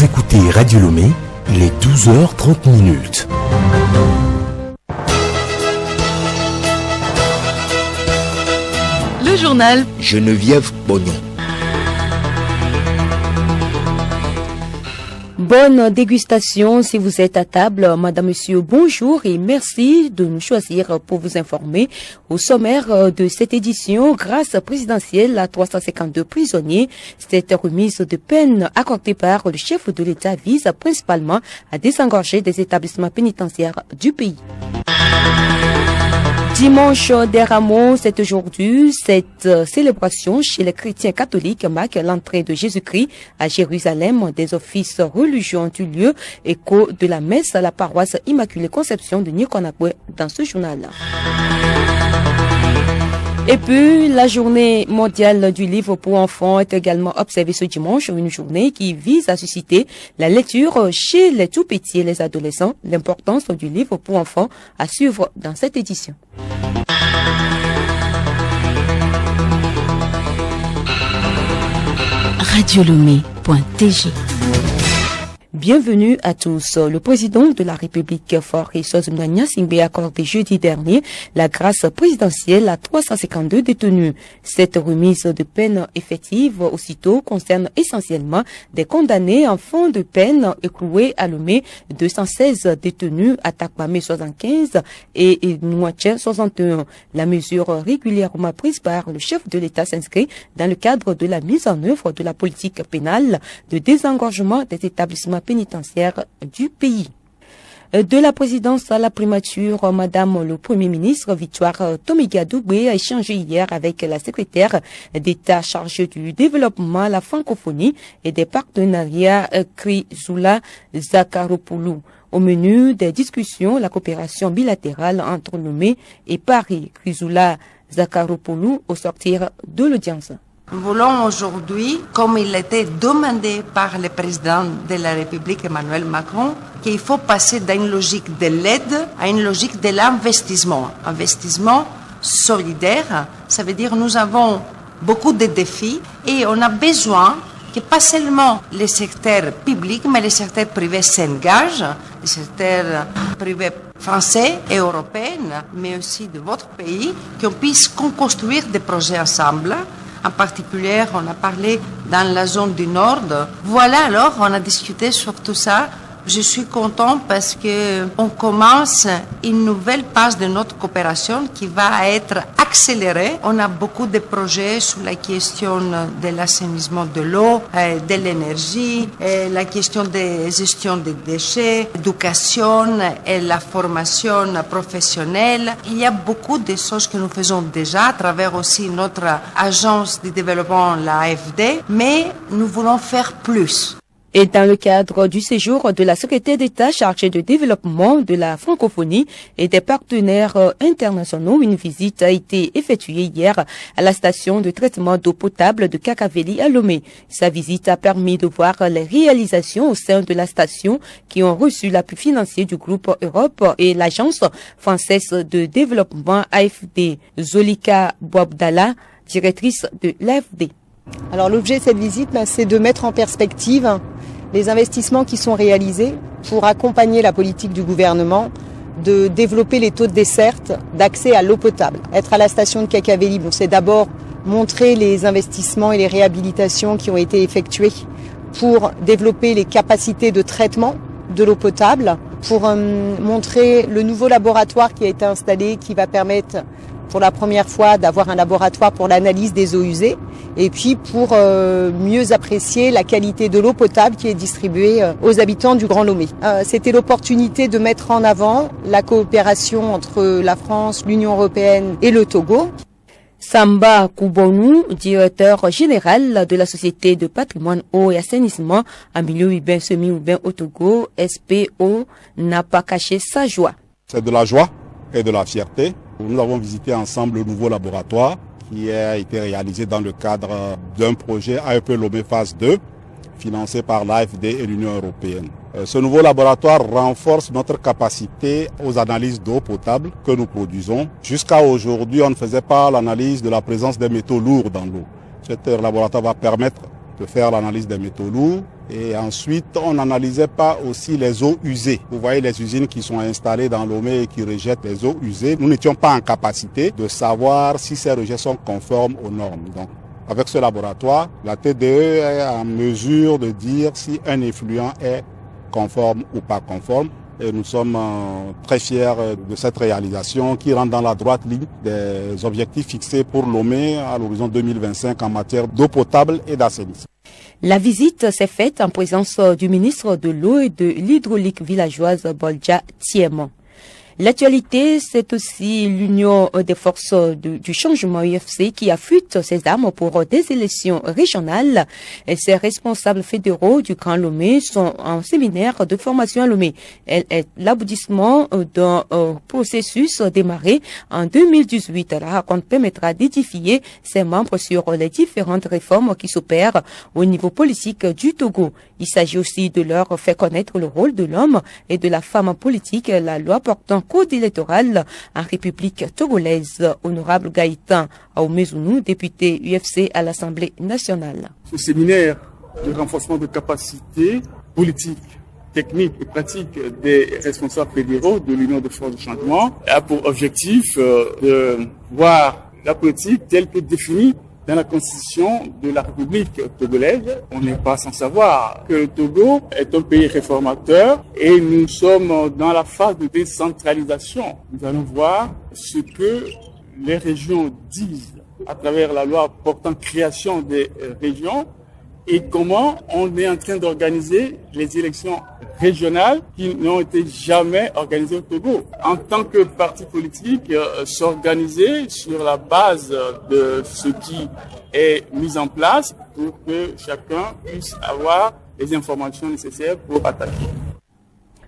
Vous écoutez Radio Lomé, il est 12h30. Le journal Geneviève Bognon. Bonne dégustation si vous êtes à table. Madame, Monsieur, bonjour et merci de nous choisir pour vous informer. Au sommaire de cette édition, grâce présidentielle à 352 prisonniers, cette remise de peine accordée par le chef de l'État vise principalement à désengorger des établissements pénitentiaires du pays. Dimanche des Rameaux, c'est aujourd'hui. Cette célébration chez les chrétiens catholiques marque l'entrée de Jésus-Christ à Jérusalem. Des offices religieux ont eu lieu. Écho de la messe à la paroisse Immaculée Conception de Nikonakwe dans ce journal. Et puis, la journée mondiale du livre pour enfants est également observée ce dimanche, une journée qui vise à susciter la lecture chez les tout-petits et les adolescents, l'importance du livre pour enfants à suivre dans cette édition. radiolomé.tg. Bienvenue à tous. Le président de la République, Faure Sozumna Singbe, a accordé jeudi dernier la grâce présidentielle à 352 détenus. Cette remise de peine effective aussitôt concerne essentiellement des condamnés en fin de peine écroués à Lomé, 216 détenus à Takwame 75 et Nouaché 61. La mesure régulièrement prise par le chef de l'État s'inscrit dans le cadre de la mise en œuvre de la politique pénale de désengorgement des établissements pénitentiaire du pays. De la présidence à la primature, Madame le Premier ministre Victoire Tomiga Doubé a échangé hier avec la secrétaire d'État chargée du développement, la francophonie et des partenariats Chrysoula Zakharopoulou. Au menu des discussions, la coopération bilatérale entre Lomé et Paris. Chrysoula Zakharopoulou au sortir de l'audience. Nous voulons aujourd'hui, comme il était demandé par le président de la République Emmanuel Macron, qu'il faut passer d'une logique de l'aide à une logique de l'investissement. Investissement solidaire, ça veut dire nous avons beaucoup de défis et on a besoin que pas seulement les secteurs publics, mais les secteurs privés s'engagent, les secteurs privés français et européens, mais aussi de votre pays, qu'on puisse construire des projets ensemble. En particulier, on a parlé dans la zone du Nord. Voilà, alors, on a discuté sur tout ça. Je suis content parce que on commence une nouvelle phase de notre coopération qui va être accélérée. On a beaucoup de projets sur la question de l'assainissement de l'eau, de l'énergie, la question de gestion des déchets, l'éducation et la formation professionnelle. Il y a beaucoup de choses que nous faisons déjà à travers aussi notre agence de développement, la AFD, mais nous voulons faire plus. Et dans le cadre du séjour de la secrétaire d'État chargée du développement de la francophonie et des partenaires internationaux, une visite a été effectuée hier à la station de traitement d'eau potable de Kakaveli à Lomé. Sa visite a permis de voir les réalisations au sein de la station qui ont reçu l'appui financier du groupe Europe et l'agence française de développement AFD. Zolika Boabdallah, directrice de l'AFD. Alors l'objet de cette visite, c'est de mettre en perspective les investissements qui sont réalisés pour accompagner la politique du gouvernement de développer les taux de desserte d'accès à l'eau potable. Être à la station de Kakaveli, c'est d'abord montrer les investissements et les réhabilitations qui ont été effectués pour développer les capacités de traitement de l'eau potable, pour montrer le nouveau laboratoire qui a été installé, qui va permettre pour la première fois d'avoir un laboratoire pour l'analyse des eaux usées et puis pour mieux apprécier la qualité de l'eau potable qui est distribuée aux habitants du Grand Lomé. C'était l'opportunité de mettre en avant la coopération entre la France, l'Union européenne et le Togo. Samba Koubonou, directeur général de la Société de patrimoine eau et assainissement en milieu urbain, semi-urbain au Togo, SPO, n'a pas caché sa joie. C'est de la joie et de la fierté. Nous avons visité ensemble le nouveau laboratoire qui a été réalisé dans le cadre d'un projet AEP Lomé Phase 2, financé par l'AFD et l'Union européenne. Ce nouveau laboratoire renforce notre capacité aux analyses d'eau potable que nous produisons. Jusqu'à aujourd'hui, on ne faisait pas l'analyse de la présence des métaux lourds dans l'eau. Ce laboratoire va permettre de faire l'analyse des métaux lourds Et ensuite, on n'analysait pas aussi les eaux usées. Vous voyez les usines qui sont installées dans Lomé et qui rejettent les eaux usées. Nous n'étions pas en capacité de savoir si ces rejets sont conformes aux normes. Donc, avec ce laboratoire, la TDE est en mesure de dire si un effluent est conforme ou pas conforme. Et nous sommes très fiers de cette réalisation qui rentre dans la droite ligne des objectifs fixés pour Lomé à l'horizon 2025 en matière d'eau potable et d'assainissement. La visite s'est faite en présence du ministre de l'eau et de l'hydraulique villageoise Bolja Thiémon. L'actualité, c'est aussi l'Union des forces du changement UFC qui affûte ses armes pour des élections régionales. Et ses responsables fédéraux du Grand Lomé sont en séminaire de formation à Lomé. Elle est l'aboutissement d'un processus démarré en 2018. La rencontre permettra d'édifier ses membres sur les différentes réformes qui s'opèrent au niveau politique du Togo. Il s'agit aussi de leur faire connaître le rôle de l'homme et de la femme politique, la loi portant code électoral en République togolaise. Honorable Gaëtan Aoumezounou, député UFC à l'Assemblée nationale. Ce séminaire de renforcement de capacités politiques, techniques et pratiques des responsables fédéraux de l'Union des forces du changement a pour objectif de voir la politique telle que définie dans la constitution de la République togolaise. On n'est pas sans savoir que le Togo est un pays réformateur et nous sommes dans la phase de décentralisation. Nous allons voir ce que les régions disent à travers la loi portant création des régions et comment on est en train d'organiser les élections régionales qui n'ont été jamais organisées au Togo. En tant que parti politique, s'organiser sur la base de ce qui est mis en place pour que chacun puisse avoir les informations nécessaires pour attaquer.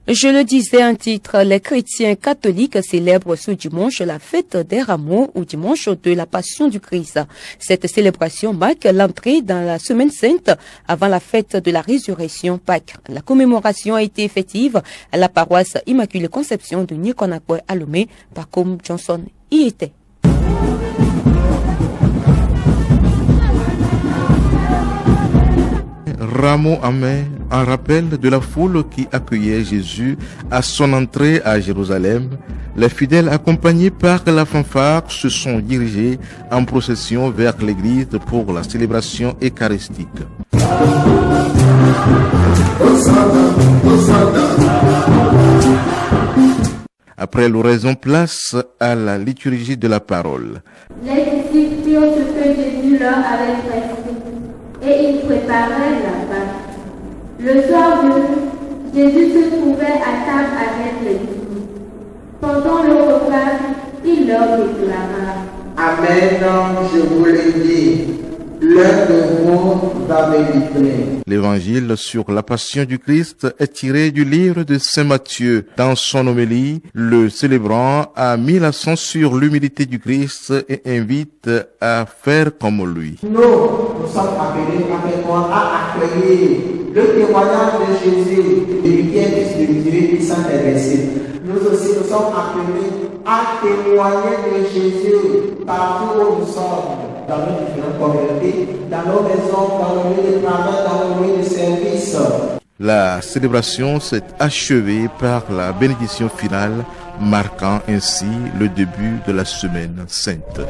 Je le disais en titre, les chrétiens catholiques célèbrent ce dimanche la fête des rameaux ou dimanche de la Passion du Christ. Cette célébration marque l'entrée dans la Semaine Sainte avant la fête de la Résurrection Pâques. La commémoration a été effective à la paroisse Immaculée Conception de Nikonakwe à Lomé par Com Johnson y était. Rameau en main, en rappel de la foule qui accueillait Jésus à son entrée à Jérusalem, les fidèles accompagnés par la fanfare se sont dirigés en procession vers l'église pour la célébration eucharistique. Après l'oraison, place à la liturgie de la parole. Les disciples firent ce que Jésus leur avait prescrit. Et ils préparaient la Pâque. Le soir venu, Jésus se trouvait à table avec les disciples. Pendant le repas, il leur déclara: Amen, je vous le dis, l'un de vous va me livrer. L'évangile sur la passion du Christ est tiré du livre de Saint Matthieu. Dans son homélie, le célébrant a mis l'accent sur l'humilité du Christ et invite à faire comme lui. Nous sommes appelés avec moi à accueillir le témoignage de Jésus, et qui est fils de Dieu qui s'en est versé. Nous aussi, nous sommes appelés à témoigner de Jésus partout où nous sommes, dans nos différentes communautés, dans nos maisons, dans nos lieux de travail, dans nos lieux de service. La célébration s'est achevée par la bénédiction finale, marquant ainsi le début de la Semaine Sainte.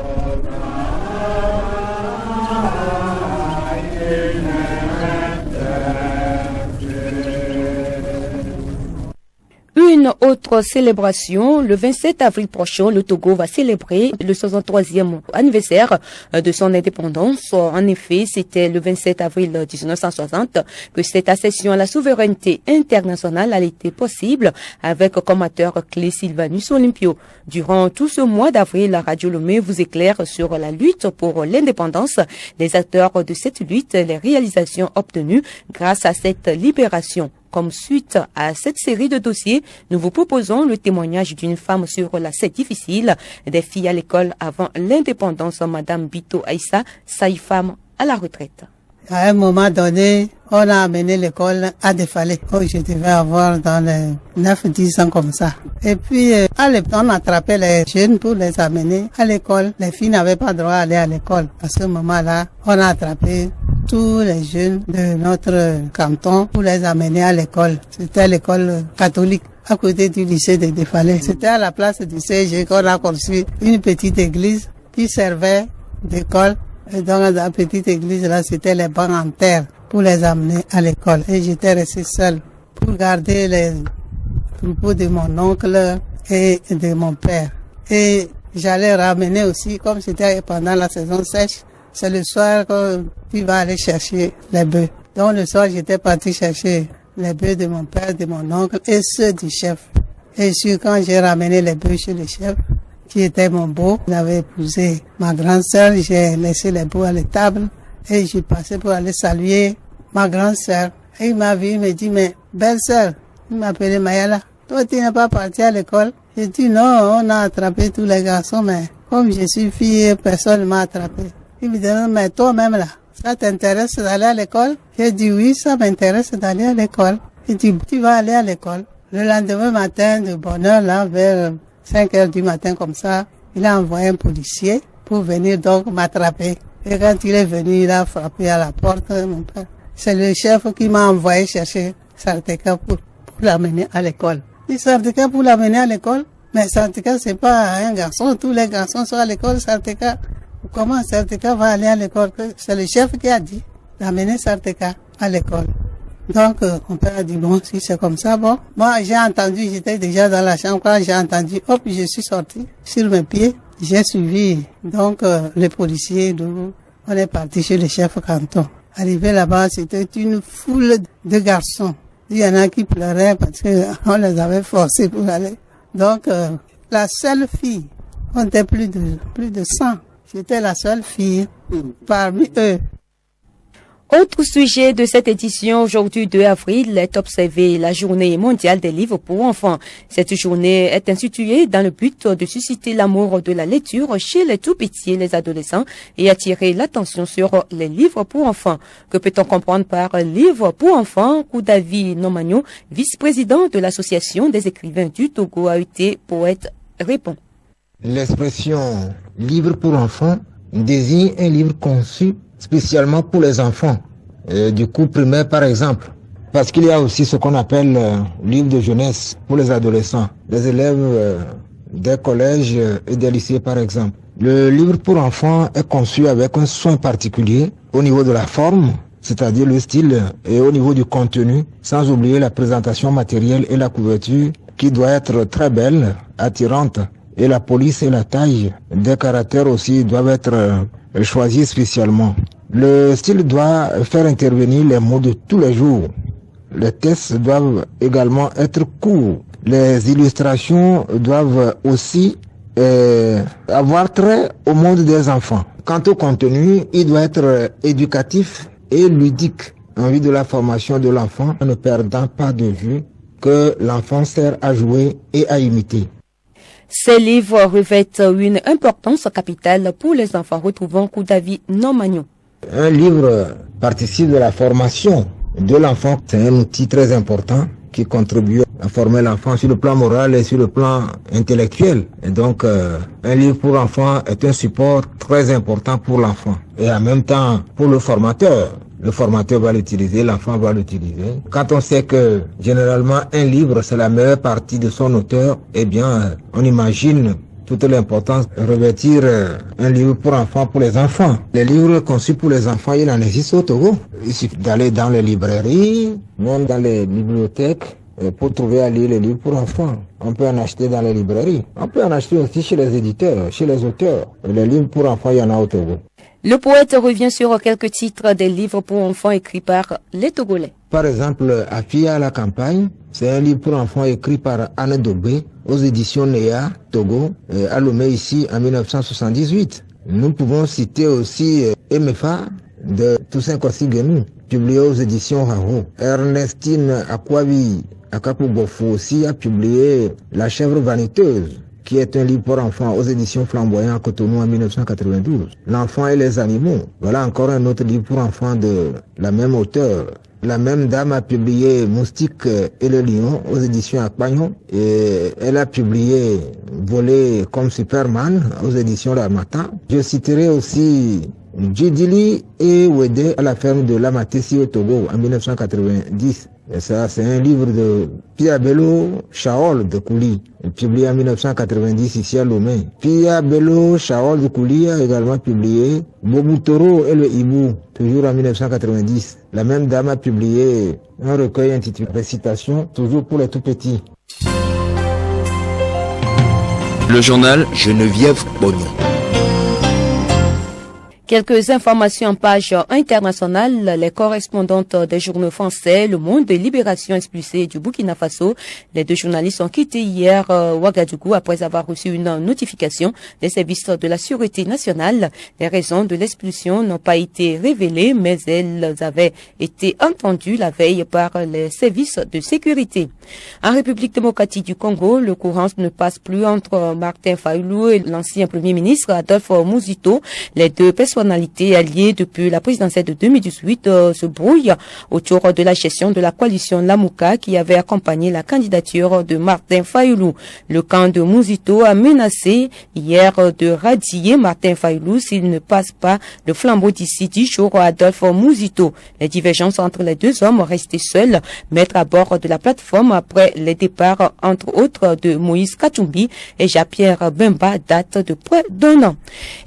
Une autre célébration, le 27 avril prochain, le Togo va célébrer le 63e anniversaire de son indépendance. En effet, c'était le 27 avril 1960 que cette accession à la souveraineté internationale a été possible avec comme acteur clé Sylvanus Olympio. Durant tout ce mois d'avril, la Radio Lomé vous éclaire sur la lutte pour l'indépendance, les acteurs de cette lutte, les réalisations obtenues grâce à cette libération. Comme suite à cette série de dossiers, nous vous proposons le témoignage d'une femme sur la scène difficile des filles à l'école avant l'indépendance, Madame Bito Aïssa, Saïfam à la retraite. À un moment donné, on a amené l'école à Défalé. Oh, je devais avoir dans les 9-10 ans comme ça. Et puis, on attrapait les jeunes pour les amener à l'école. Les filles n'avaient pas droit à aller à l'école. À ce moment-là, on a attrapé tous les jeunes de notre canton pour les amener à l'école. C'était l'école catholique à côté du lycée de Défalé. C'était à la place du CG qu'on a construit une petite église qui servait d'école. Et donc, dans la petite église, là, c'était les bancs en terre pour les amener à l'école. Et j'étais restée seule pour garder les troupeaux de mon oncle et de mon père. Et j'allais ramener aussi, comme c'était pendant la saison sèche, c'est le soir que tu vas aller chercher les bœufs. Donc, le soir, j'étais partie chercher les bœufs de mon père, de mon oncle et ceux du chef. Et quand j'ai ramené les bœufs chez le chef, qui était mon beau, j'avais épousé ma grande sœur, j'ai laissé les bœufs à l'étable et j'ai passé pour aller saluer ma grande sœur. Et il m'a vu, il me dit, mais belle sœur, il m'appelait Mayala, toi tu n'es pas partie à l'école? J'ai dit non, on a attrapé tous les garçons, mais comme je suis fille, personne ne m'a attrapé. Il me dit, non, mais toi-même là, ça t'intéresse d'aller à l'école? J'ai dit oui, ça m'intéresse d'aller à l'école. Il dit, tu vas aller à l'école. Le lendemain matin, de bonne heure, là, vers 5 heures du matin comme ça, il a envoyé un policier pour venir donc m'attraper. Et quand il est venu, il a frappé à la porte, mon père. C'est le chef qui m'a envoyé chercher Sarteka pour l'amener à l'école. Il dit Sarteka pour l'amener à l'école? Mais Sarteka, c'est pas un garçon, tous les garçons sont à l'école, Sarteka. Comment Sarteka va aller à l'école? C'est le chef qui a dit d'amener Sarteka à l'école. Donc, mon père a dit, bon, si c'est comme ça, bon. Moi, j'ai entendu, j'étais déjà dans la chambre, quand j'ai entendu, hop, je suis sorti sur mes pieds. J'ai suivi, donc, les policiers, d'où on est parti chez le chef canton. Arrivé là-bas, c'était une foule de garçons. Il y en a qui pleuraient parce qu'on les avait forcés pour aller. Donc, la seule fille, on était plus de 100. J'étais la seule fille parmi eux. Autre sujet de cette édition, aujourd'hui 2 avril, est observée la journée mondiale des livres pour enfants. Cette journée est instituée dans le but de susciter l'amour de la lecture chez les tout-petits et les adolescents et attirer l'attention sur les livres pour enfants. Que peut-on comprendre par livre pour enfants? Koudavi Nomagno, vice-président de l'Association des écrivains du Togo, a été poète, répond. L'expression livre pour enfants désigne un livre conçu spécialement pour les enfants, du cours primaire par exemple. Parce qu'il y a aussi ce qu'on appelle livre de jeunesse pour les adolescents, les élèves des collèges et des lycées par exemple. Le livre pour enfants est conçu avec un soin particulier au niveau de la forme, c'est-à-dire le style, et au niveau du contenu, sans oublier la présentation matérielle et la couverture qui doit être très belle, attirante, et la police et la taille des caractères aussi doivent être choisis spécialement. Le style doit faire intervenir les mots de tous les jours. Les textes doivent également être courts. Les illustrations doivent aussi avoir trait au monde des enfants. Quant au contenu, il doit être éducatif et ludique en vue de la formation de l'enfant, en ne perdant pas de vue que l'enfant sert à jouer et à imiter. Ces livres revêtent une importance capitale pour les enfants, retrouvant Koudavi Nomagno. Un livre participe de la formation de l'enfant. C'est un outil très important qui contribue à former l'enfant sur le plan moral et sur le plan intellectuel. Et donc, un livre pour enfants est un support très important pour l'enfant. Et en même temps, pour le formateur. Le formateur va l'utiliser, l'enfant va l'utiliser. Quand on sait que généralement un livre c'est la meilleure partie de son auteur, eh bien on imagine toute l'importance de revêtir un livre pour enfants pour les enfants. Les livres conçus pour les enfants, il en existe au Togo. Il suffit d'aller dans les librairies, même dans les bibliothèques, pour trouver à lire les livres pour enfants. On peut en acheter dans les librairies. On peut en acheter aussi chez les éditeurs, chez les auteurs. Les livres pour enfants, il y en a au Togo. Le poète revient sur quelques titres des livres pour enfants écrits par les Togolais. Par exemple, Afia à la campagne, c'est un livre pour enfants écrit par Anne Dobé aux éditions Néa, Togo, à Lomé ici en 1978. Nous pouvons citer aussi Emefa de Toussaint Kossi-Guénou, publié aux éditions Raro. Ernestine Akwabi Akapogofo aussi a publié La chèvre vaniteuse, qui est un livre pour enfants aux éditions Flamboyant à Cotonou en 1992. L'enfant et les animaux. Voilà encore un autre livre pour enfants de la même auteure. La même dame a publié Moustique et le lion aux éditions Akpagnon. Et elle a publié Voler comme Superman aux éditions L'Harmattan. Je citerai aussi Djidili et Wede à la ferme de Lamatessi au Togo en 1990. Et ça, c'est un livre de Pia Bello Chaol de Kouli, publié en 1990 ici à Lomé. Pia Bello Chaol de Kouli a également publié Bobutoro et le Hibou, toujours en 1990. La même dame a publié un recueil intitulé Récitation, toujours pour les tout petits. Le journal Geneviève Bognon. Quelques informations en page internationale. Les correspondantes des journaux français, Le Monde et Libération expulsées du Burkina Faso. Les deux journalistes ont quitté hier Ouagadougou après avoir reçu une notification des services de la Sûreté nationale. Les raisons de l'expulsion n'ont pas été révélées, mais elles avaient été entendues la veille par les services de sécurité. En République démocratique du Congo, le courant ne passe plus entre Martin Fayulu et l'ancien Premier ministre Adolphe Muzito. Les deux personnalités alliées depuis la présidentielle de 2018 se brouillent autour de la gestion de la coalition Lamouka qui avait accompagné la candidature de Martin Fayulu. Le camp de Muzito a menacé hier de radier Martin Fayulu s'il ne passe pas le flambeau d'ici 10 jours à Adolphe Muzito. Les divergences entre les deux hommes restés seuls mettent à bord de la plateforme après les départs entre autres de Moïse Katumbi et Jean-Pierre Bemba datent de près d'1 an.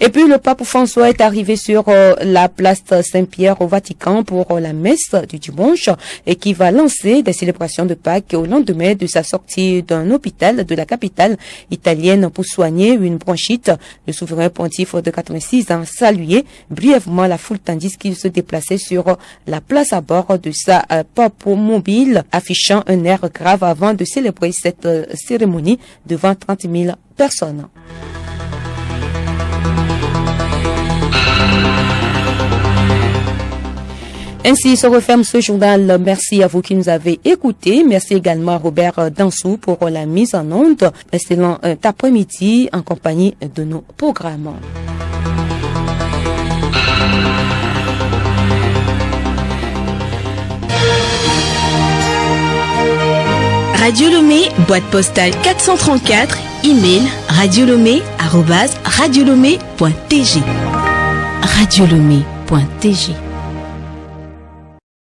Et puis le pape François est arrivé sur la place Saint-Pierre au Vatican pour la messe du dimanche et qui va lancer des célébrations de Pâques au lendemain de sa sortie d'un hôpital de la capitale italienne pour soigner une bronchite. Le souverain pontife de 86 ans saluait brièvement la foule tandis qu'il se déplaçait sur la place à bord de sa mobile, affichant un air grave avant de célébrer cette cérémonie devant 30 000 personnes. Ainsi se referme ce journal. Merci à vous qui nous avez écoutés. Merci également à Robert Dansou pour la mise en onde. Excellent après-midi en compagnie de nos programmes. Radio Lomé, boîte postale 434, email radiolomé@radiolomé.tg. Radiolomé.tg